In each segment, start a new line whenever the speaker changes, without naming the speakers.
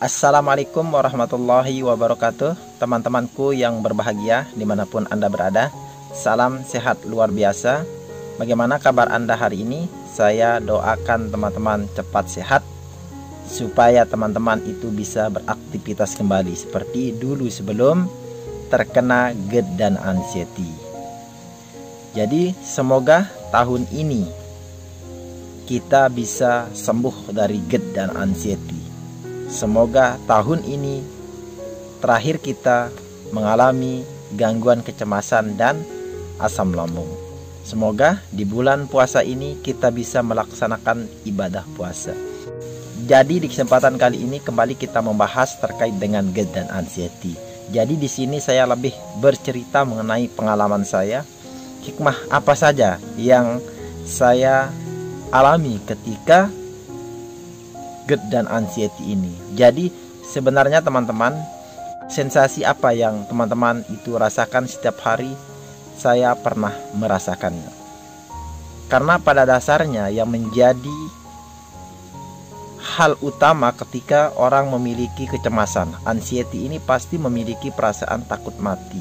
Assalamualaikum warahmatullahi wabarakatuh. Teman-temanku yang berbahagia dimanapun Anda berada, salam sehat luar biasa. Bagaimana kabar Anda hari ini? Saya doakan teman-teman cepat sehat, supaya teman-teman itu bisa beraktivitas kembali seperti dulu sebelum terkena GERD dan anxiety. Jadi semoga tahun ini kita bisa sembuh dari GERD dan anxiety. Semoga tahun ini terakhir kita mengalami gangguan kecemasan dan asam lambung. Semoga di bulan puasa ini kita bisa melaksanakan ibadah puasa. Jadi di kesempatan kali ini kembali kita membahas terkait dengan GERD dan anxiety. Jadi di sini saya lebih bercerita mengenai pengalaman saya, hikmah apa saja yang saya alami ketika GERD dan anxiety ini. Jadi sebenarnya teman-teman, sensasi apa yang teman-teman itu rasakan setiap hari, saya pernah merasakannya. Karena pada dasarnya yang menjadi hal utama ketika orang memiliki kecemasan, anxiety ini pasti memiliki perasaan takut mati,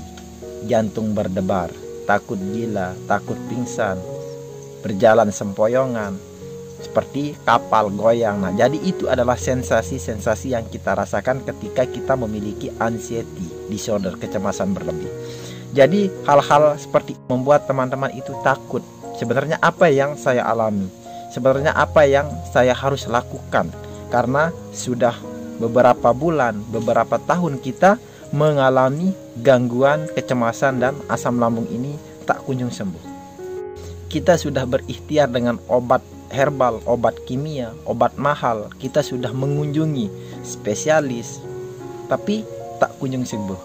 jantung berdebar, takut gila, takut pingsan, berjalan sempoyongan, seperti kapal goyang. Nah, jadi itu adalah sensasi-sensasi yang kita rasakan ketika kita memiliki anxiety disorder, kecemasan berlebih. Jadi hal-hal seperti membuat teman-teman itu takut. Sebenarnya apa yang saya alami? Sebenarnya apa yang saya harus lakukan? Karena sudah beberapa bulan, beberapa tahun kita mengalami gangguan kecemasan dan asam lambung ini tak kunjung sembuh. Kita sudah berikhtiar dengan obat herbal, obat kimia, obat mahal. Kita sudah mengunjungi spesialis, tapi tak kunjung sembuh.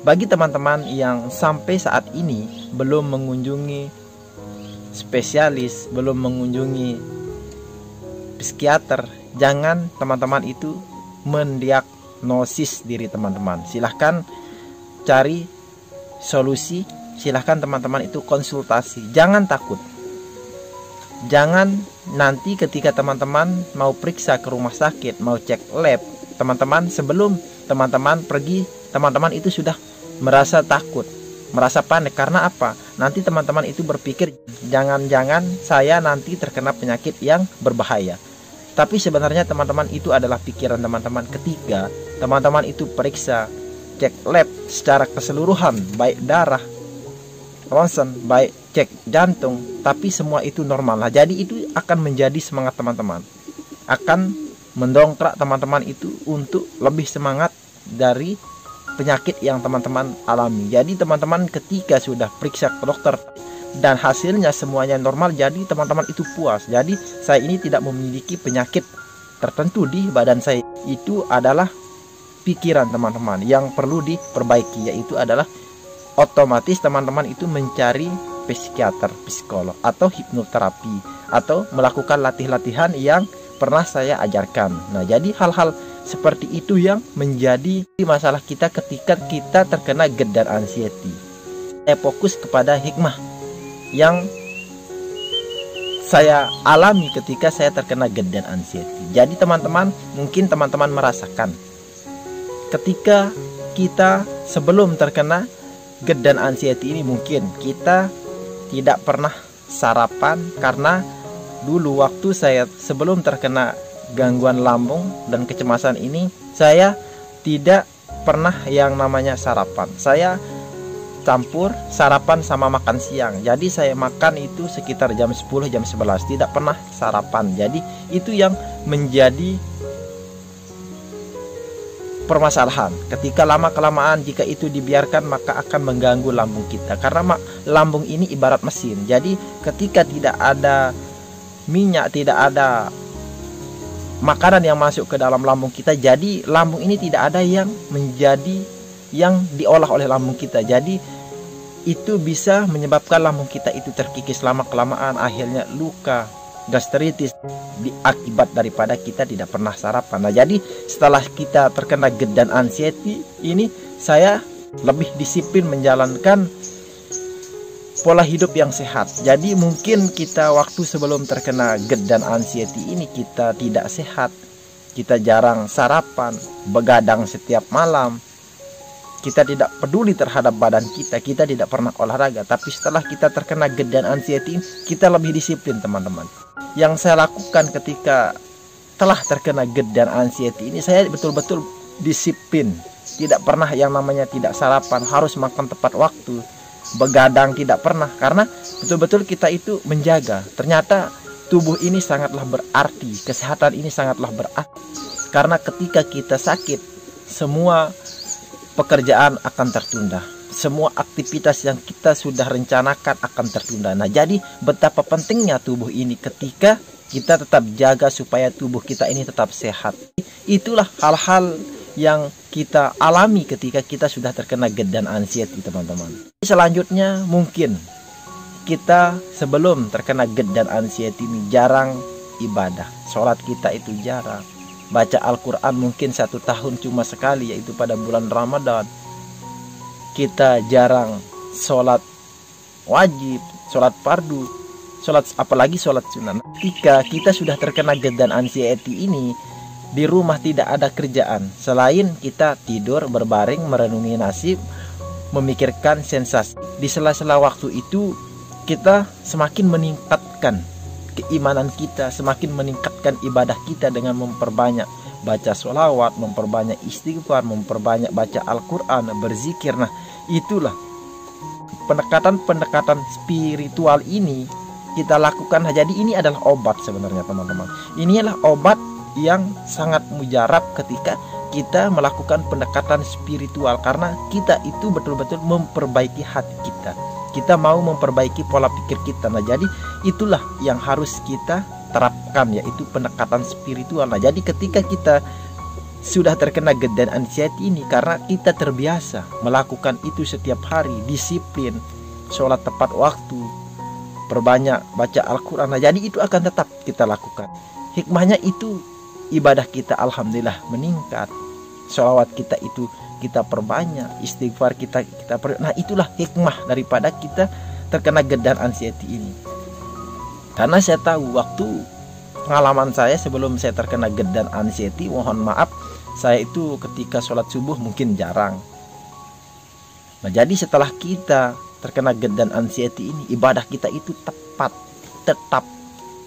Bagi teman-teman yang sampai saat ini belum mengunjungi spesialis, belum mengunjungi psikiater, jangan teman-teman itu mendiagnosis diri teman-teman. Silahkan cari solusi, silahkan teman-teman itu konsultasi. Jangan takut. Jangan nanti ketika teman-teman mau periksa ke rumah sakit, mau cek lab, teman-teman sebelum teman-teman pergi, teman-teman itu sudah merasa takut, merasa panik. Karena apa? Nanti teman-teman itu berpikir, jangan-jangan saya nanti terkena penyakit yang berbahaya. Tapi sebenarnya teman-teman itu adalah pikiran teman-teman ketika teman-teman itu periksa, cek lab secara keseluruhan, baik darah, ronsen, baik cek jantung, tapi semua itu normal. Nah, jadi itu akan menjadi semangat teman-teman, akan mendongkrak teman-teman itu untuk lebih semangat dari penyakit yang teman-teman alami. Jadi teman-teman ketika sudah periksa ke dokter dan hasilnya semuanya normal, jadi teman-teman itu puas. Jadi saya ini tidak memiliki penyakit tertentu di badan saya. Itu adalah pikiran teman-teman yang perlu diperbaiki, yaitu adalah otomatis teman-teman itu mencari psikiater, psikolog, atau hipnoterapi, atau melakukan latih-latihan yang pernah saya ajarkan. Nah, jadi hal-hal seperti itu yang menjadi masalah kita ketika kita terkena GERD dan anxiety. Saya fokus kepada hikmah yang saya alami ketika saya terkena GERD dan anxiety. Jadi teman-teman, mungkin teman-teman merasakan ketika kita sebelum terkena GERD dan anxiety ini, mungkin kita tidak pernah sarapan. Karena dulu waktu saya sebelum terkena gangguan lambung dan kecemasan ini, saya tidak pernah yang namanya sarapan. Saya campur sarapan sama makan siang. Jadi saya makan itu sekitar jam 10, jam 11, tidak pernah sarapan. Jadi itu yang menjadi permasalahan. Ketika lama-kelamaan jika itu dibiarkan, maka akan mengganggu lambung kita. Karena lambung ini ibarat mesin. Jadi ketika tidak ada minyak, tidak ada makanan yang masuk ke dalam lambung kita, jadi lambung ini tidak ada yang menjadi yang diolah oleh lambung kita. Jadi itu bisa menyebabkan lambung kita itu terkikis lama-kelamaan, akhirnya luka, gastritis, akibat daripada kita tidak pernah sarapan. Nah, jadi setelah kita terkena GERD dan anxiety ini, saya lebih disiplin menjalankan pola hidup yang sehat. Jadi mungkin kita waktu sebelum terkena GERD dan anxiety ini kita tidak sehat, kita jarang sarapan, begadang setiap malam, kita tidak peduli terhadap badan kita, kita tidak pernah olahraga. Tapi setelah kita terkena GERD dan anxiety, kita lebih disiplin teman-teman. Yang saya lakukan ketika telah terkena GERD dan anxiety ini, saya betul-betul disiplin. Tidak pernah yang namanya tidak sarapan, harus makan tepat waktu, begadang tidak pernah. Karena betul-betul kita itu menjaga. Ternyata tubuh ini sangatlah berarti, kesehatan ini sangatlah berarti. Karena ketika kita sakit, semua pekerjaan akan tertunda, semua aktivitas yang kita sudah rencanakan akan tertunda. Nah, jadi betapa pentingnya tubuh ini ketika kita tetap jaga supaya tubuh kita ini tetap sehat. Itulah hal-hal yang kita alami ketika kita sudah terkena GERD dan anxiety, teman-teman. Selanjutnya mungkin kita sebelum terkena GERD dan anxiety ini jarang ibadah, sholat kita itu jarang, baca Al-Quran mungkin 1 tahun cuma sekali, yaitu pada bulan Ramadan. Kita jarang sholat wajib, sholat fardu, sholat apalagi sholat sunnah. Ketika kita sudah terkena GERD dan anxiety ini, di rumah tidak ada kerjaan selain kita tidur, berbaring, merenungi nasib, memikirkan sensasi. Di sela-sela waktu itu kita semakin meningkatkan keimanan kita, semakin meningkatkan ibadah kita dengan memperbanyak baca sholawat, memperbanyak istighfar, memperbanyak baca Al-Quran, berzikir. Nah, itulah pendekatan-pendekatan spiritual ini kita lakukan. Jadi ini adalah obat sebenarnya, teman-teman. Ini adalah obat yang sangat mujarab ketika kita melakukan pendekatan spiritual, karena kita itu betul-betul memperbaiki hati kita. Kita mau memperbaiki pola pikir kita. Nah, jadi itulah yang harus kita terapkan, yaitu pendekatan spiritual. Nah, jadi ketika kita sudah terkena GERD dan anxiety ini, karena kita terbiasa melakukan itu setiap hari, disiplin, sholat tepat waktu, perbanyak baca Al-Quran. Nah, jadi itu akan tetap kita lakukan. Hikmahnya itu ibadah kita alhamdulillah meningkat, sholawat kita itu kita perbanyak, istighfar kita Nah, itulah hikmah daripada kita terkena GERD dan anxiety ini. Karena saya tahu waktu pengalaman saya sebelum saya terkena GERD dan anxiety, mohon maaf, saya itu ketika sholat subuh mungkin jarang. Nah, jadi setelah kita terkena GERD dan anxiety ini, ibadah kita itu tetap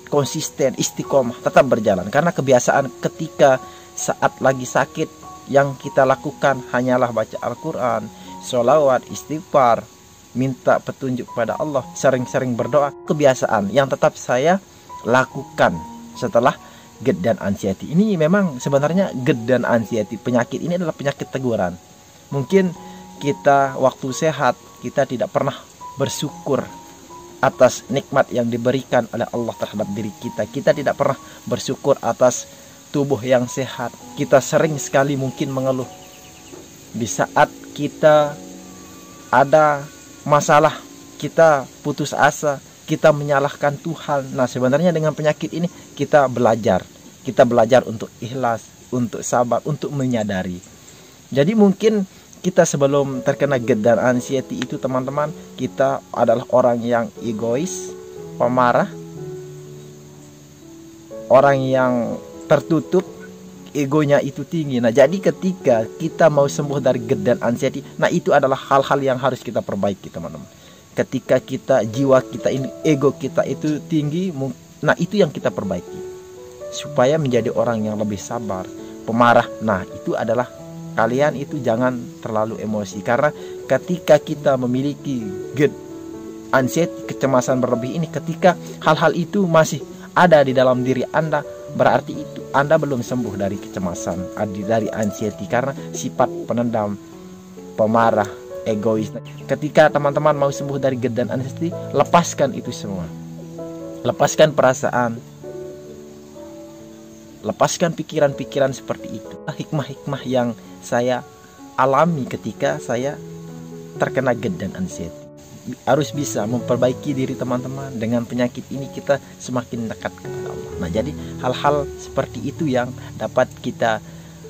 konsisten, istiqomah, tetap berjalan. Karena kebiasaan ketika saat lagi sakit, yang kita lakukan hanyalah baca Al-Quran, sholawat, istighfar, minta petunjuk pada Allah, sering-sering berdoa. Kebiasaan yang tetap saya lakukan setelah GERD dan anxiety. Ini memang sebenarnya GERD dan anxiety, penyakit ini adalah penyakit teguran. Mungkin kita waktu sehat, kita tidak pernah bersyukur atas nikmat yang diberikan oleh Allah terhadap diri kita. Kita tidak pernah bersyukur atas tubuh yang sehat. Kita sering sekali mungkin mengeluh di saat kita ada masalah, kita putus asa, kita menyalahkan Tuhan. Nah, sebenarnya dengan penyakit ini kita belajar untuk ikhlas, untuk sabar, untuk menyadari. Jadi mungkin kita sebelum terkena GERD dan anxiety itu, teman-teman, kita adalah orang yang egois, pemarah, orang yang tertutup, egonya itu tinggi. Nah, jadi ketika kita mau sembuh dari GERD dan anxiety, nah itu adalah hal-hal yang harus kita perbaiki, teman-teman. Ketika kita jiwa kita ini, ego kita itu tinggi, nah itu yang kita perbaiki supaya menjadi orang yang lebih sabar, pemarah. Nah, itu adalah kalian itu jangan terlalu emosi, karena ketika kita memiliki GERD, anxiety, kecemasan berlebih ini, ketika hal-hal itu masih ada di dalam diri Anda, berarti itu Anda belum sembuh dari kecemasan, dari anxiety, karena sifat penendam, pemarah, egois. Ketika teman-teman mau sembuh dari GERD dan anxiety, lepaskan itu semua. Lepaskan perasaan, lepaskan pikiran-pikiran seperti itu. Hikmah-hikmah yang saya alami ketika saya terkena GERD dan anxiety. Harus bisa memperbaiki diri, teman-teman. Dengan penyakit ini kita semakin dekat kepada Allah. Nah, jadi hal-hal seperti itu yang dapat kita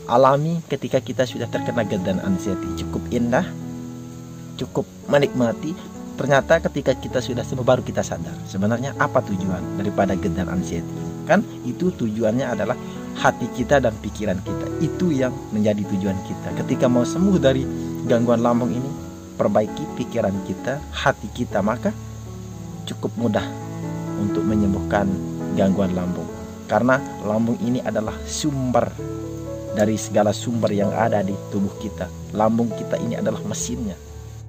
alami ketika kita sudah terkena GERD dan anxiety. Cukup indah, cukup menikmati, Ternyata ketika kita sudah sembuh baru kita sadar sebenarnya apa tujuan daripada GERD dan anxiety ini. Kan itu tujuannya adalah hati kita dan pikiran kita. Itu yang menjadi tujuan kita. Ketika mau sembuh dari gangguan lambung ini, perbaiki pikiran kita, hati kita, maka cukup mudah untuk menyembuhkan gangguan lambung. Karena lambung ini adalah sumber dari segala sumber yang ada di tubuh kita. Lambung kita ini adalah mesinnya.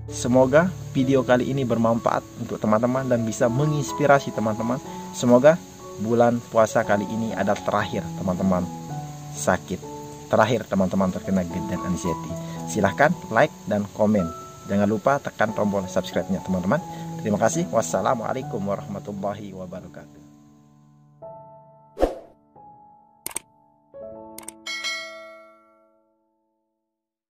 Semoga video kali ini bermanfaat untuk teman-teman dan bisa menginspirasi teman-teman. Semoga bulan puasa kali ini adalah terakhir teman-teman sakit, terakhir teman-teman terkena GERD dan anxiety. Silahkan like dan komen. Jangan lupa tekan tombol subscribe-nya teman-teman. Terima kasih. Wassalamualaikum warahmatullahi wabarakatuh.